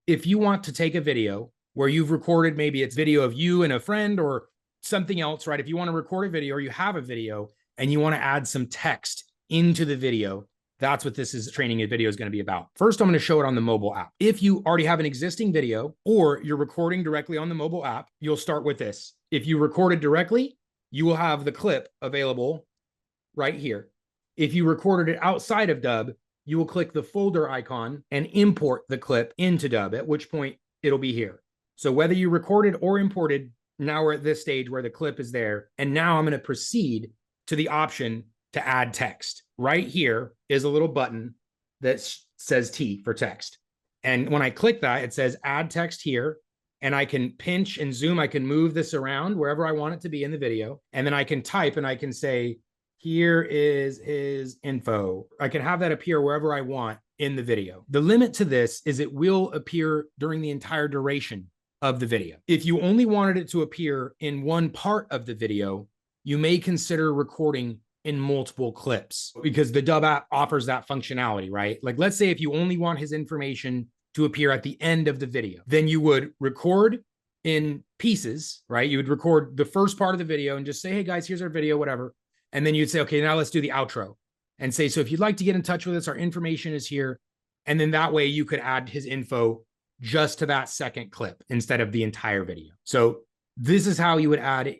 if you want to take a video where you've recorded, maybe it's video of you and a friend or something else, right? If you want to record a video or you have a video and you want to add some text into the video, that's what this is training a video is going to be about. First, I'm going to show it on the mobile app. If you already have an existing video or you're recording directly on the mobile app, you'll start with this. If you recorded directly, you will have the clip available right here. If you recorded it outside of Dubb, you will click the folder icon and import the clip into Dubb, at which point it'll be here. So whether you recorded or imported, now we're at this stage where the clip is there. And now I'm going to proceed to the option to add text. Right here is a little button that says T for text. And when I click that, it says add text here. And I can pinch and zoom. I can move this around wherever I want it to be in the video. And then I can type and I can say, here is his info. I can have that appear wherever I want in the video. The limit to this is it will appear during the entire duration of the video. If you only wanted it to appear in one part of the video, you may consider recording in multiple clips because the Dubb app offers that functionality, right? Like, let's say if you only want his information to appear at the end of the video, then you would record in pieces, right? You would record the first part of the video and just say, hey guys, here's our video, whatever. And then you'd say, okay, now let's do the outro and say, so if you'd like to get in touch with us, our information is here. And then that way you could add his info just to that second clip instead of the entire video. So this is how you would add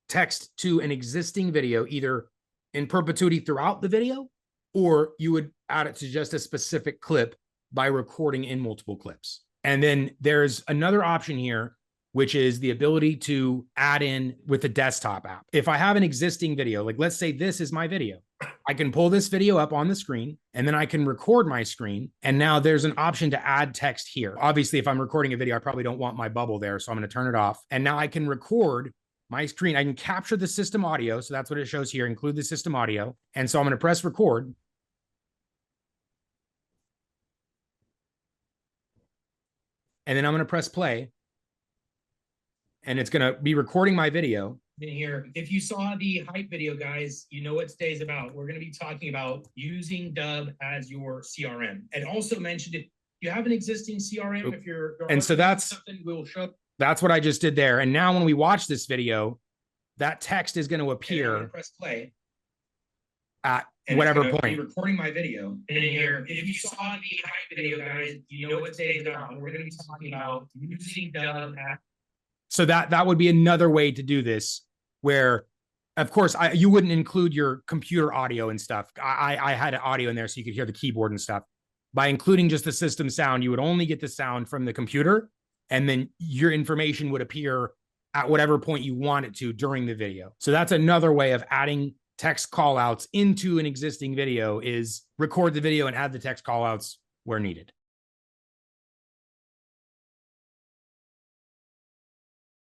text to an existing video, either in perpetuity throughout the video, or you would add it to just a specific clip by recording in multiple clips. And then there's another option here, which is the ability to add in with the desktop app. If I have an existing video, like let's say this is my video, I can pull this video up on the screen and then I can record my screen. And now there's an option to add text here. Obviously, if I'm recording a video, I probably don't want my bubble there. So I'm going to turn it off. And now I can record my screen. I can capture the system audio. So that's what it shows here, include the system audio. And so I'm going to press record. And then I'm going to press play. And it's going to be recording my video. In here, if you saw the hype video, guys, you know what today's about. We're going to be talking about using Dubb as your CRM. And also mentioned if you have an existing CRM, if you're and so that's something we'll show. That's what I just did there. And now when we watch this video, that text is going to appear. Press play at whatever point. Be recording my video. And in here, if you saw the hype video, guys, you know what today's about. We're going to be talking about using Dubb at. So that would be another way to do this, where, of course, you wouldn't include your computer audio and stuff. I had an audio in there so you could hear the keyboard and stuff. By including just the system sound, you would only get the sound from the computer, and then your information would appear at whatever point you want it to during the video. So that's another way of adding text callouts into an existing video, is record the video and add the text callouts where needed.